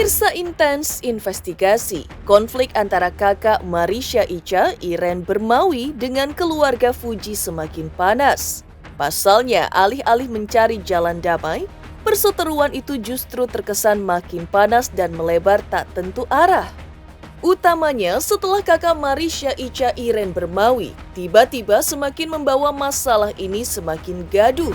Pemirsa, intens investigasi konflik antara kakak Marisha Icha, Iren Bermawi dengan keluarga Fuji semakin panas. Pasalnya, alih-alih mencari jalan damai, perseteruan itu justru terkesan makin panas dan melebar tak tentu arah. Utamanya setelah kakak Marisha Icha, Iren Bermawi tiba-tiba semakin membawa masalah ini semakin gaduh.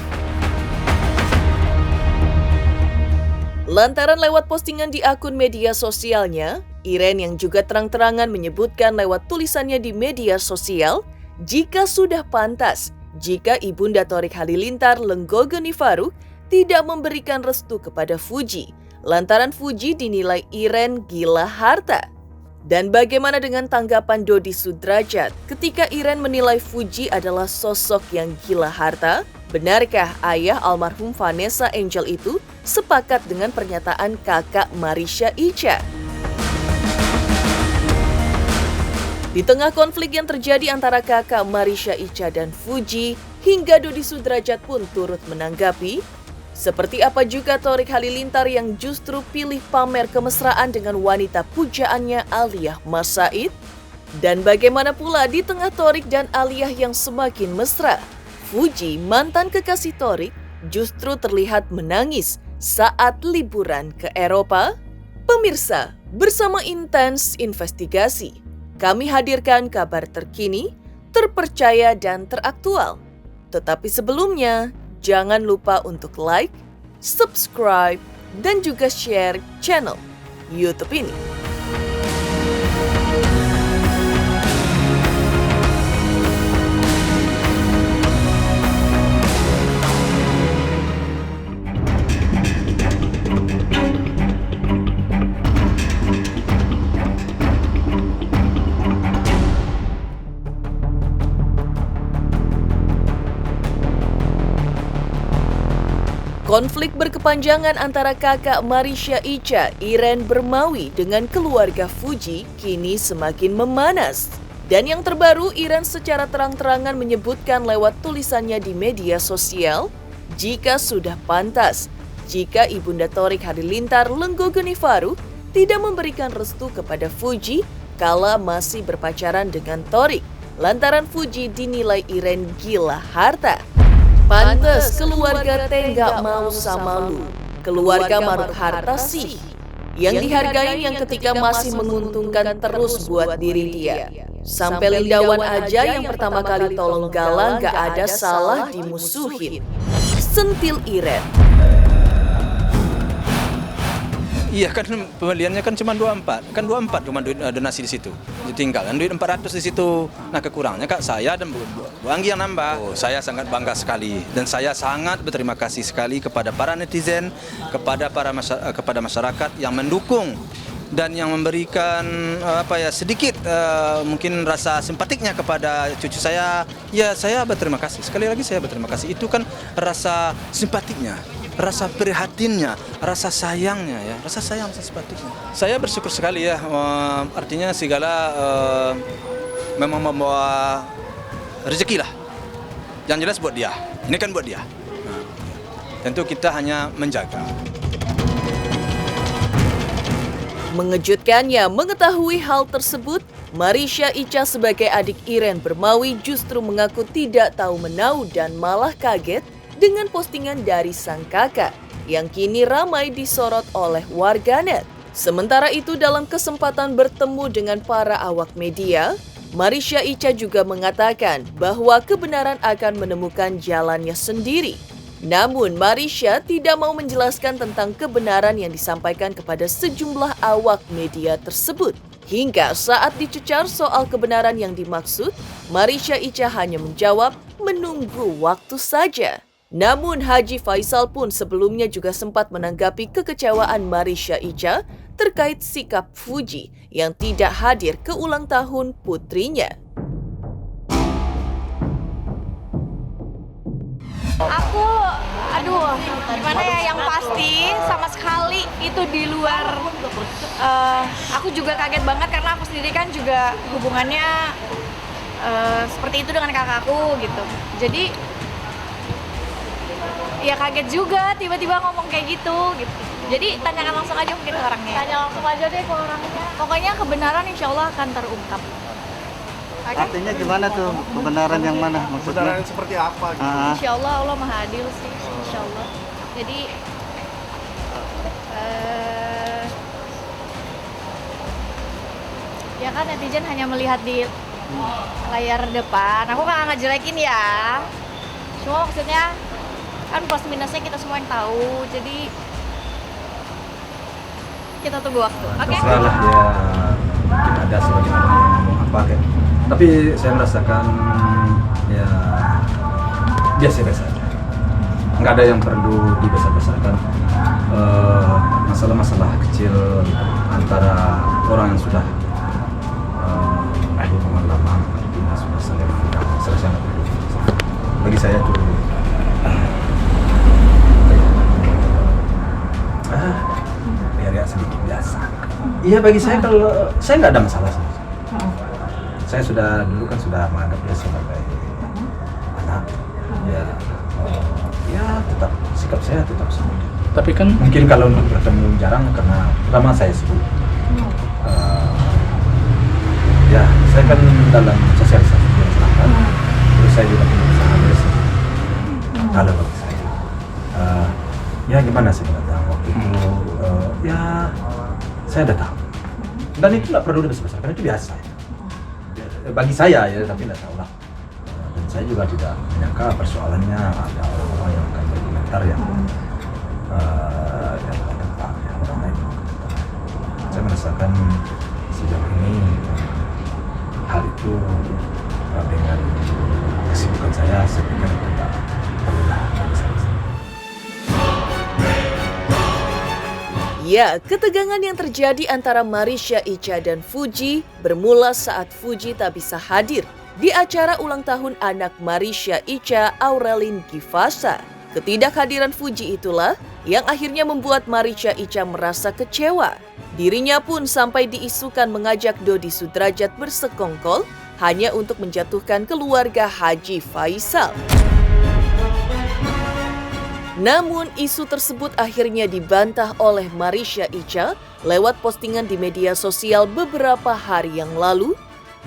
Lantaran lewat postingan di akun media sosialnya, Iren yang juga terang-terangan menyebutkan lewat tulisannya di media sosial, jika sudah pantas, jika Ibunda Thorik Halilintar Lenggogeni Faruk tidak memberikan restu kepada Fuji, lantaran Fuji dinilai Iren gila harta. Dan bagaimana dengan tanggapan Dodi Sudrajat ketika Iren menilai Fuji adalah sosok yang gila harta? Benarkah ayah almarhum Vanessa Angel itu sepakat dengan pernyataan kakak Marisha Icha? Di tengah konflik yang terjadi antara kakak Marisha Icha dan Fuji, hingga Dodi Sudrajat pun turut menanggapi, seperti apa juga Thorik Halilintar yang justru pilih pamer kemesraan dengan wanita pujaannya Aliyah Mas Said? Dan bagaimana pula di tengah Thorik dan Aliyah yang semakin mesra, Fuji, mantan kekasih Thorik, justru terlihat menangis saat liburan ke Eropa? Pemirsa, bersama intens investigasi, kami hadirkan kabar terkini, terpercaya dan teraktual. Tetapi sebelumnya, jangan lupa untuk like, subscribe, dan juga share channel YouTube ini. Konflik berkepanjangan antara kakak Marisha Icha, Iren Bermawi dengan keluarga Fuji kini semakin memanas. Dan yang terbaru, Iren secara terang-terangan menyebutkan lewat tulisannya di media sosial, jika sudah pantas, jika Ibunda Thorik Halilintar Lenggogeni Faruk tidak memberikan restu kepada Fuji kala masih berpacaran dengan Thorik, lantaran Fuji dinilai Iren gila harta. Pantes keluarga Tenggak mau sama lu, keluarga Maruk harta sih. Yang dihargain yang ketika masih menguntungkan terus buat diri dia. Sampai Lindawan aja yang pertama kali tolong Galang gak ada salah dimusuhin. Sentil Iren. Iya kan pembeliannya kan cuma 24, kan 24 cuma duit donasi di situ. Ditinggalkan duit 400 di situ. Nah kekurangannya Kak saya dan Bu Anggi yang nambah. Oh, saya sangat bangga sekali dan saya sangat berterima kasih sekali kepada para netizen, kepada masyarakat yang mendukung dan yang memberikan sedikit mungkin rasa simpatiknya kepada cucu saya. Ya saya berterima kasih. Sekali lagi saya berterima kasih. Itu kan rasa simpatiknya, rasa prihatinnya, rasa sayangnya ya, rasa sayang simpatiknya. Saya bersyukur sekali ya, artinya segala memang membawa rezeki lah. Yang jelas buat dia, ini kan buat dia. Nah, tentu kita hanya menjaga. Mengejutkannya mengetahui hal tersebut, Marisha Icha sebagai adik Iren Bermawi justru mengaku tidak tahu menau dan malah kaget dengan postingan dari sang kakak yang kini ramai disorot oleh warganet. Sementara itu dalam kesempatan bertemu dengan para awak media, Marisha Icha juga mengatakan bahwa kebenaran akan menemukan jalannya sendiri. Namun Marisha tidak mau menjelaskan tentang kebenaran yang disampaikan kepada sejumlah awak media tersebut. Hingga saat dicecar soal kebenaran yang dimaksud, Marisha Icha hanya menjawab menunggu waktu saja. Namun Haji Faisal pun sebelumnya juga sempat menanggapi kekecewaan Marisha Icha terkait sikap Fuji yang tidak hadir ke ulang tahun putrinya. Gimana ya, yang pasti sama sekali itu di luar, aku juga kaget banget karena aku sendiri kan juga hubungannya seperti itu dengan kakakku gitu. Jadi ya kaget juga tiba-tiba ngomong kayak gitu. Jadi tanyakan langsung aja mungkin ke orangnya. Tanya langsung aja deh ke orangnya. Pokoknya kebenaran insya Allah akan terungkap. Oke? Artinya gimana tuh kebenaran yang mana maksudnya? Kebenaran seperti apa gitu? Insya Allah Allah Maha Adil sih, insya Allah. Jadi ya kan netizen hanya melihat di layar depan. Aku nggak ngejelekin ya. Cuma maksudnya kan plus minusnya kita semua yang tahu. Jadi kita tunggu waktu. Oke? Terserah lah dia mungkin ada sebagian orang yang ngomong apa kayak. Tapi saya merasakan ya biasa-biasa aja. Nggak ada yang perlu dibesar-besarkan. Masalah-masalah kecil antara orang yang sudah hubungan lama artinya sudah selesai dulu. Bagi saya tuh ya sedikit biasa. Iya bagi saya kalau saya nggak ada masalah sih. Saya sudah dulu kan sudah menganggap dia sebagai anak. Ya tetap sikap saya tetap sama dia. Tapi kan Mungkin kalau untuk bertemu jarang karena pertama saya sibuk. Ya saya kan dalam sosialisasi di masyarakat. Terus saya juga punya usaha biasa. Kalau bagi saya, ya gimana sih waktu itu? Ya saya udah tahu. Dan itu nggak perlu dibesar-besarkan, itu biasa. Bagi saya ya, tapi nggak tahu lah. Dan saya juga tidak menyangka persoalannya ada orang-orang yang akan berkomentar yang menentang, yang orang lain menentang. Saya merasakan sejauh ini hal itu dengan kesibukan saya pikir tidak perlulah besar-besar. Ya, ketegangan yang terjadi antara Marisha Icha dan Fuji bermula saat Fuji tak bisa hadir di acara ulang tahun anak Marisha Icha, Aurelin Givasa. Ketidakhadiran Fuji itulah yang akhirnya membuat Marisha Icha merasa kecewa. Dirinya pun sampai diisukan mengajak Dodi Sudrajat bersekongkol hanya untuk menjatuhkan keluarga Haji Faisal. Namun isu tersebut akhirnya dibantah oleh Marisha Icha lewat postingan di media sosial beberapa hari yang lalu,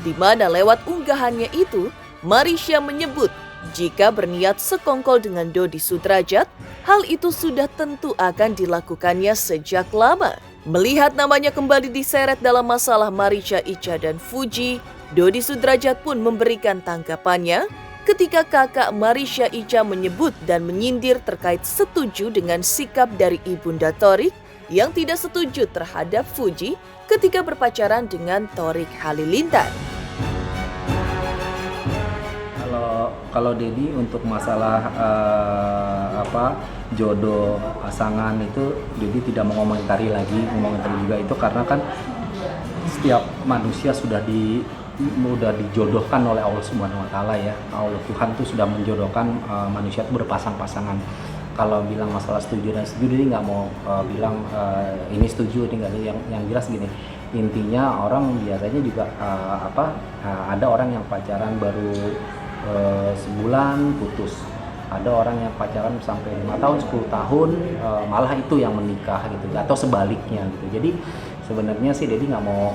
di mana lewat unggahannya itu, Marisha menyebut jika berniat sekongkol dengan Dodi Sudrajat, hal itu sudah tentu akan dilakukannya sejak lama. Melihat namanya kembali diseret dalam masalah Marisha Icha dan Fuji, Dodi Sudrajat pun memberikan tanggapannya ketika kakak Marisha Icha menyebut dan menyindir terkait setuju dengan sikap dari Ibunda Thorik yang tidak setuju terhadap Fuji ketika berpacaran dengan Thorik Halilintar. Kalau Dedi untuk masalah jodoh pasangan itu Dedi tidak mengomentari juga itu karena kan setiap manusia sudah dijodohkan oleh Allah Subhanahu wa taala ya. Allah Tuhan tuh sudah menjodohkan manusia itu berpasang-pasangan. Kalau bilang masalah setuju dan setuju dia nggak mau bilang ini setuju ini nggak, yang jelas gini. Intinya orang biasanya juga ada orang yang pacaran baru sebulan putus. Ada orang yang pacaran sampai 5 tahun, 10 tahun malah itu yang menikah gitu atau sebaliknya gitu. Jadi sebenarnya sih Dedi nggak mau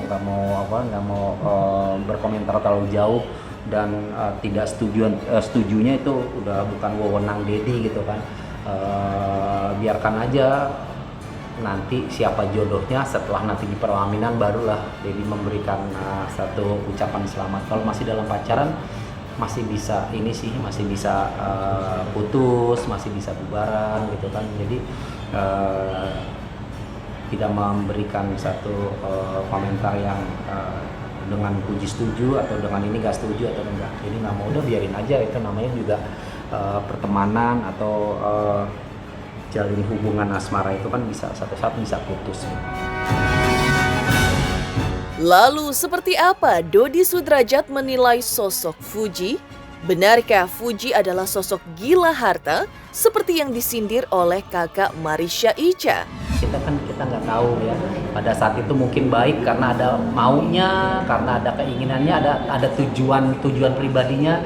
berkomentar terlalu jauh dan tidak setujunya itu udah bukan wewenang Dedi gitu kan. Biarkan aja nanti siapa jodohnya, setelah nanti di perkawinan barulah Dedi memberikan satu ucapan selamat. Kalau masih dalam pacaran masih bisa putus, masih bisa bubaran gitu kan. Jadi tidak memberikan satu komentar yang dengan Puji setuju atau dengan ini nggak setuju atau enggak. Jadi nggak mau, udah biarin aja, itu namanya juga pertemanan atau jalin hubungan asmara itu kan bisa satu saat bisa putus. Lalu seperti apa Dodi Sudrajat menilai sosok Fuji? Benarkah Fuji adalah sosok gila harta seperti yang disindir oleh kakak Marisha Icha? Kita nggak tahu ya. Pada saat itu mungkin baik karena ada maunya, karena ada keinginannya, ada tujuan pribadinya.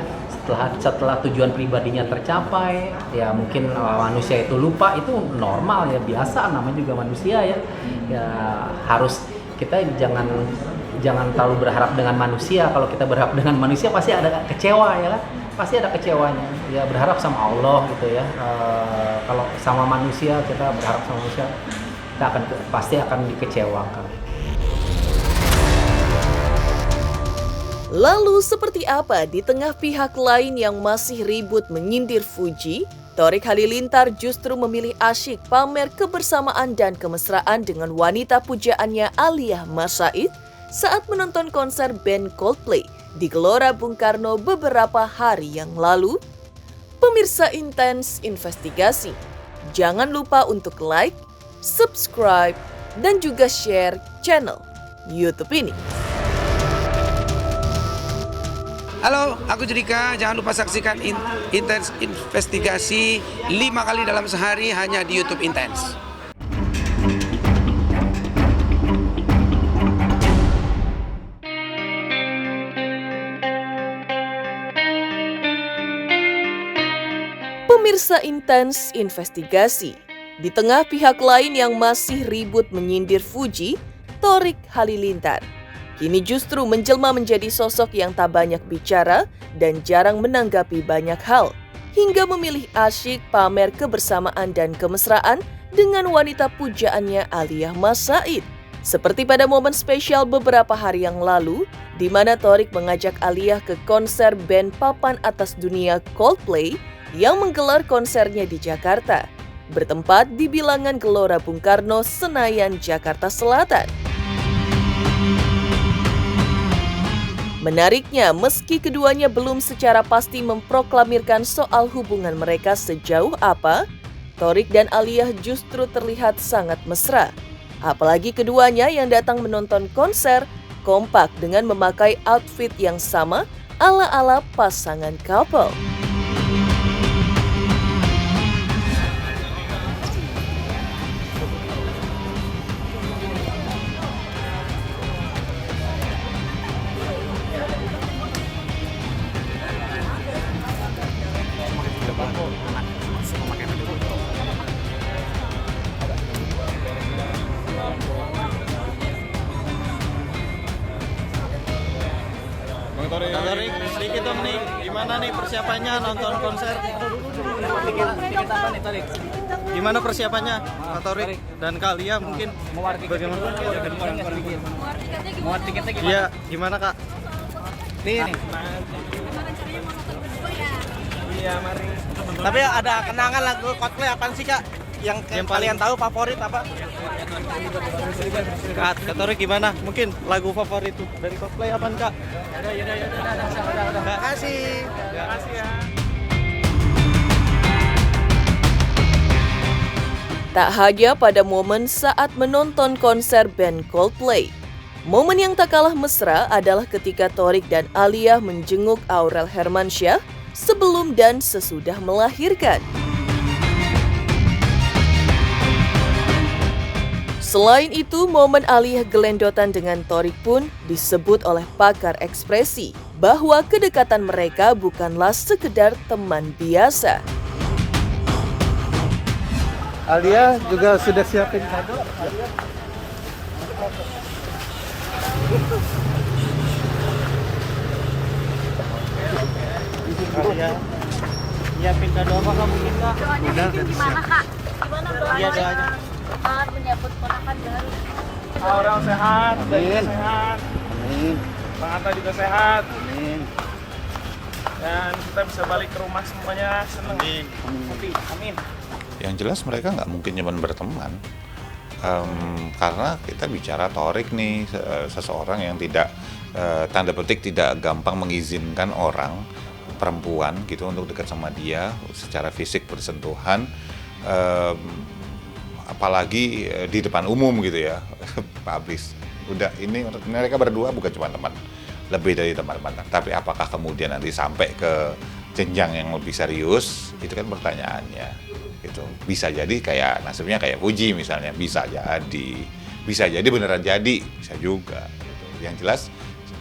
setelah tujuan pribadinya tercapai, ya mungkin manusia itu lupa, itu normal ya, biasa, namanya juga manusia ya. Ya harus kita jangan terlalu berharap dengan manusia. Kalau kita berharap dengan manusia pasti ada kecewa ya kan, pasti ada kecewanya. Ya berharap sama Allah gitu ya. Kalau sama manusia, kita berharap sama manusia, kita pasti akan dikecewakan. Lalu seperti apa di tengah pihak lain yang masih ribut menyindir Fuji, Thorik Halilintar justru memilih asyik pamer kebersamaan dan kemesraan dengan wanita pujaannya Aliyah Mas Said saat menonton konser band Coldplay di Gelora Bung Karno beberapa hari yang lalu? Pemirsa Intens Investigasi, jangan lupa untuk like, subscribe, dan juga share channel YouTube ini. Halo, aku Judika. Jangan lupa saksikan Intens Investigasi 5 kali dalam sehari hanya di YouTube Intens. Pemirsa Intens Investigasi, di tengah pihak lain yang masih ribut menyindir Fuji, Thorik Halilintar kini justru menjelma menjadi sosok yang tak banyak bicara dan jarang menanggapi banyak hal, hingga memilih asyik pamer kebersamaan dan kemesraan dengan wanita pujaannya Aliyah Mas Said. Seperti pada momen spesial beberapa hari yang lalu, di mana Thorik mengajak Aliyah ke konser band papan atas dunia Coldplay yang menggelar konsernya di Jakarta, bertempat di bilangan Gelora Bung Karno, Senayan, Jakarta Selatan. Menariknya, meski keduanya belum secara pasti memproklamirkan soal hubungan mereka sejauh apa, Thorik dan Aliyah justru terlihat sangat mesra. Apalagi keduanya yang datang menonton konser kompak dengan memakai outfit yang sama ala-ala pasangan couple. Bang Thorik, sedikit dong nih, gimana nih persiapannya nonton konser? Gimana persiapannya, Pak Thorik dan Kak mungkin? Bagaimana? Mau tiketnya gimana? Iya, gimana Kak? Nih. Iya, mari. Tapi ada kenangan lagu Coldplay apaan sih Kak? Yang kalian tahu favorit apa? Kak Thorik gimana? Mungkin lagu favorit dari Coldplay apaan Kak? Yaudah. Terima kasih. Terima kasih ya. Tak hanya pada momen saat menonton konser band Coldplay, momen yang tak kalah mesra adalah ketika Thorik dan Aliyah menjenguk Aurel Hermansyah sebelum dan sesudah melahirkan. Selain itu, momen Aliyah gelendotan dengan Thorik pun disebut oleh pakar ekspresi bahwa kedekatan mereka bukanlah sekedar teman biasa. Alia juga sudah siapin kado. Alia siapin kado apa Kak mungkin Kak? Doanya mungkin gimana Kak? Gimana doanya? Iya doanya. Selamat menyambut ponakan baru. Aurel sehat, Amin. sehat, Amin. Bang Atta juga sehat, Amin. dan kita bisa balik ke rumah semuanya seneng. Happy. Amin. Yang jelas mereka nggak mungkin cuma berteman, karena kita bicara Thorik nih, seseorang yang tidak tanda petik tidak gampang mengizinkan orang perempuan gitu untuk dekat sama dia secara fisik bersentuhan, apalagi di depan umum gitu ya. Publis. Udah, ini mereka berdua bukan cuma teman, lebih dari teman-teman. Tapi apakah kemudian nanti sampai ke jenjang yang lebih serius, itu kan pertanyaannya. Gitu. Bisa jadi kayak nasibnya kayak Fuji misalnya, bisa jadi beneran jadi, bisa juga. Gitu. Yang jelas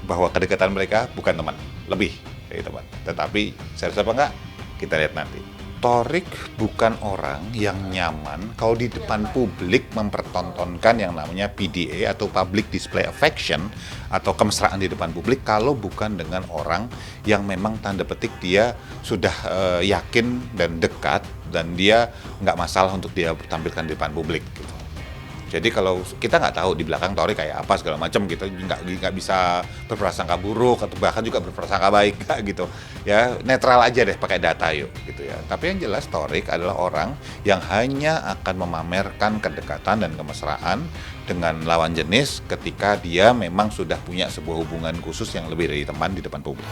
bahwa kedekatan mereka bukan teman, lebih. dari teman. Tetapi serius apa enggak? Kita lihat nanti. Thorik bukan orang yang nyaman kalau di depan publik mempertontonkan yang namanya PDA atau Public Display Affection atau kemesraan di depan publik kalau bukan dengan orang yang memang tanda petik dia sudah yakin dan dekat dan dia nggak masalah untuk dia tampilkan di depan publik gitu. Jadi kalau kita nggak tahu di belakang Thorik kayak apa segala macam gitu, nggak bisa berprasangka buruk atau bahkan juga berprasangka baik gitu. Ya netral aja deh pakai data yuk gitu ya. Tapi yang jelas Thorik adalah orang yang hanya akan memamerkan kedekatan dan kemesraan dengan lawan jenis ketika dia memang sudah punya sebuah hubungan khusus yang lebih dari teman di depan publik.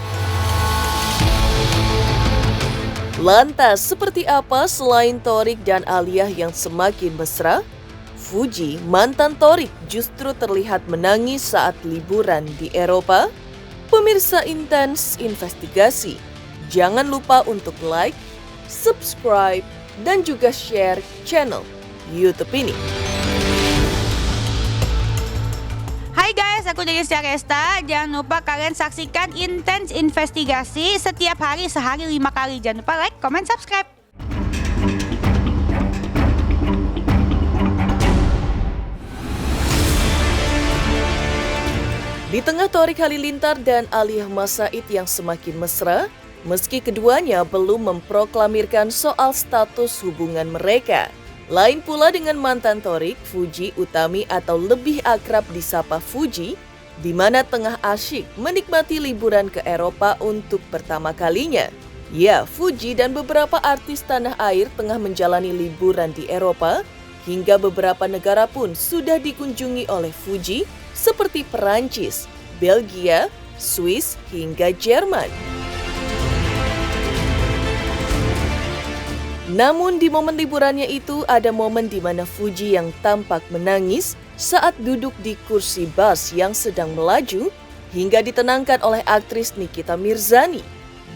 Lantas, seperti apa selain Thorik dan Alia yang semakin mesra? Fuji, mantan Thorik, justru terlihat menangis saat liburan di Eropa. Pemirsa Intens Investigasi, jangan lupa untuk like, subscribe, dan juga share channel YouTube ini. Hai guys, aku Denisha Resta. Jangan lupa kalian saksikan Intens Investigasi setiap hari, sehari 5 kali. Jangan lupa like, comment, subscribe. Di tengah Thorik Halilintar dan Alia Mas Said yang semakin mesra, meski keduanya belum memproklamirkan soal status hubungan mereka. Lain pula dengan mantan Thorik, Fuji Utami atau lebih akrab disapa Fuji, di mana tengah asyik menikmati liburan ke Eropa untuk pertama kalinya. Ya, Fuji dan beberapa artis tanah air tengah menjalani liburan di Eropa, hingga beberapa negara pun sudah dikunjungi oleh Fuji, seperti Perancis, Belgia, Swiss, hingga Jerman. Namun di momen liburannya itu ada momen di mana Fuji yang tampak menangis saat duduk di kursi bus yang sedang melaju hingga ditenangkan oleh aktris Nikita Mirzani.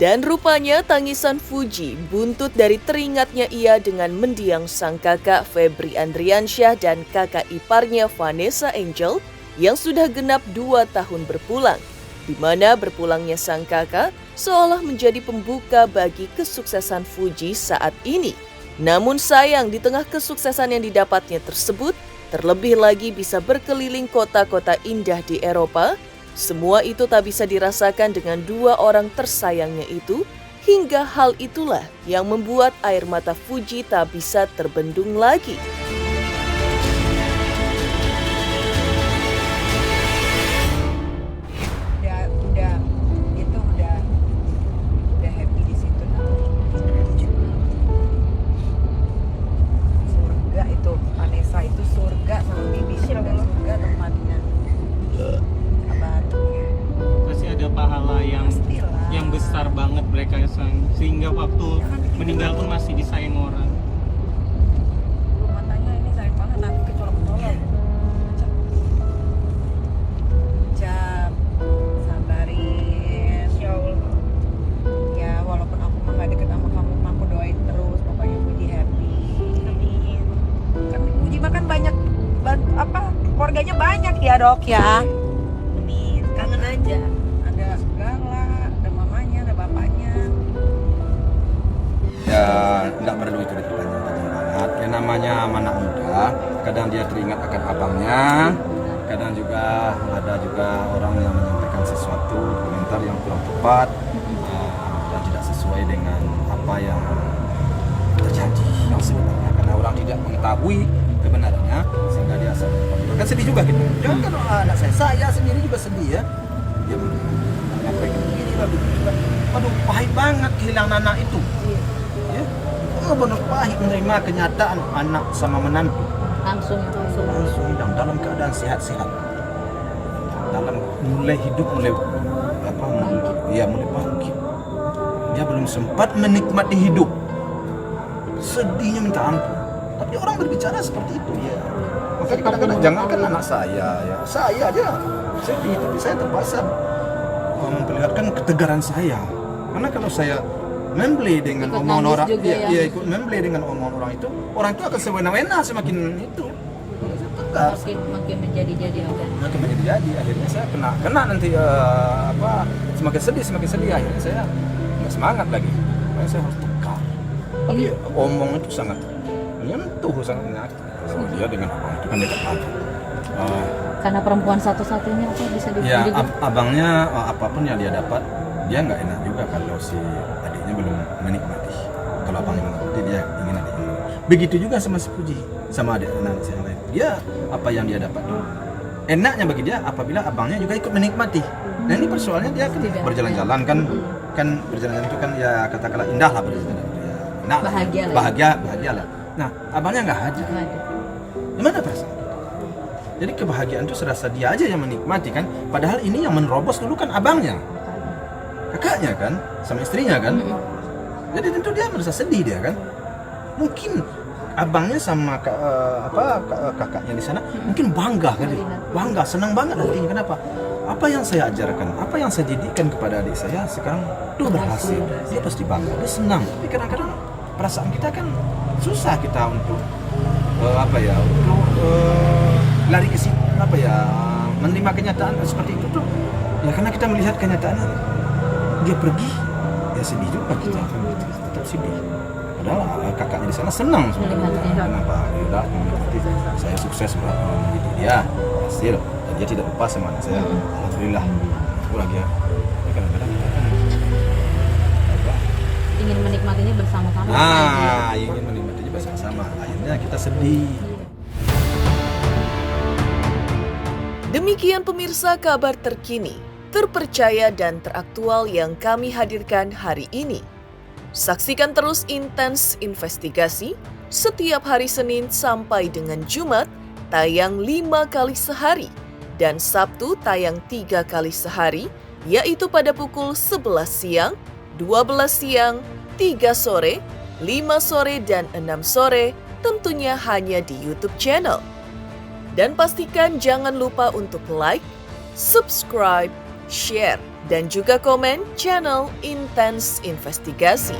Dan rupanya tangisan Fuji buntut dari teringatnya ia dengan mendiang sang kakak Febri Andriansyah dan kakak iparnya Vanessa Angel yang sudah genap 2 tahun berpulang, di mana berpulangnya sang kakak seolah menjadi pembuka bagi kesuksesan Fuji saat ini. Namun sayang di tengah kesuksesan yang didapatnya tersebut, terlebih lagi bisa berkeliling kota-kota indah di Eropa, semua itu tak bisa dirasakan dengan 2 orang tersayangnya itu, hingga hal itulah yang membuat air mata Fuji tak bisa terbendung lagi. Besar banget mereka sehingga waktu meninggal pun masih disayang orang. Matanya ini sayang banget, nanti kecolok-colok. Cap, sabarin. Ya Allah. Ya walaupun aku mah gak deket sama kamu, aku doain terus pokoknya Fuji happy. Amin. Kan Fuji mah kan banyak keluarganya banyak ya dok ya. Amin. Kangen aja. Ada segala. Ya, tidak perlu itu diperpanjang banget. Yang namanya anak muda, kadang dia teringat akan abangnya, kadang juga ada orang yang menyampaikan sesuatu komentar yang kurang tepat dan tidak sesuai dengan apa yang terjadi yang sebenarnya. Karena orang tidak mengetahui kebenarannya, sehingga dia kan sedih juga gitu. Jangan kan anak saya sendiri juga sedih ya. Dia menyampaikan begini lah, begitu. Aduh, pahit banget kehilangan anak itu. Benar pahit menerima kenyataan anak sama menantu langsung dalam keadaan sehat-sehat, dalam mulai hidup mulai bangkit. Dia belum sempat menikmati hidup, sedihnya minta ampun. Tapi orang berbicara seperti itu ya. Makanya kadang-kadang jangankan anak saya aja sedih, tapi saya terpaksa memperlihatkan ketegaran saya. Karena kalau saya membeli dengan omongan orang, ikut membeli dengan omongan orang itu akan sewena-wena semakin itu. melanggar. Makin menjadi-jadi Makin menjadi akhirnya saya kena nanti semakin sedih akhirnya saya nggak semangat lagi. Makanya saya harus tegar. Tapi omong itu sangat menyentuh, sangat menyakiti. Kalau dia dengan abang itu kan dekat banget. karena perempuan satu-satunya apa bisa Ya, dibilang? abangnya apapun yang dia dapat, dia nggak enak juga kalau si adiknya belum menikmati. Kalau abangnya menikmati, dia ingin adiknya. Begitu juga sama si Puji, sama adik anak yang lain. Dia apa yang dia dapat, enaknya bagi dia apabila abangnya juga ikut menikmati. Nah ini persoalannya dia kan berjalan-jalan kan berjalan-jalan itu kan ya katakanlah indah lah berjalan-jalan. Ya, enak, bahagia lah. Nah abangnya nggak ada. Gimana perasaan? Jadi kebahagiaan itu serasa dia aja yang menikmati kan. Padahal ini yang menerobos dulu kan abangnya, kakaknya kan, sama istrinya kan. Jadi tentu dia merasa sedih dia kan. Mungkin abangnya sama kakaknya di sana mungkin bangga kali, bangga, senang banget hatinya. Kenapa? Apa yang saya ajarkan, apa yang saya didikkan kepada adik saya sekarang tuh berhasil. Dia pasti bangga, dia senang. Tapi kadang-kadang perasaan kita kan susah kita untuk lari ke situ, menerima kenyataan seperti itu tuh. Ya karena kita melihat kenyataan dia pergi, ya sedih juga kita akan tetap sedih. Padahal kakaknya di sana senang sebenarnya. Kenapa? Yaudah, saya sukses mendidik dia, hasil, dan dia tidak lupa sama anak saya. Alhamdulillah. Aku lagi ya. Kadang-kadang kita kan ingin menikmatinya bersama-sama. Ingin menikmatinya bersama-sama. Akhirnya kita sedih. Demikian pemirsa kabar terkini, terpercaya dan teraktual yang kami hadirkan hari ini. Saksikan terus Intens Investigasi setiap hari Senin sampai dengan Jumat tayang 5 kali sehari dan Sabtu tayang 3 kali sehari, yaitu pada pukul 11 siang, 12 siang, 3 sore, 5 sore, dan 6 sore, tentunya hanya di YouTube channel. Dan pastikan jangan lupa untuk like, subscribe, share, dan juga komen channel Intens Investigasi.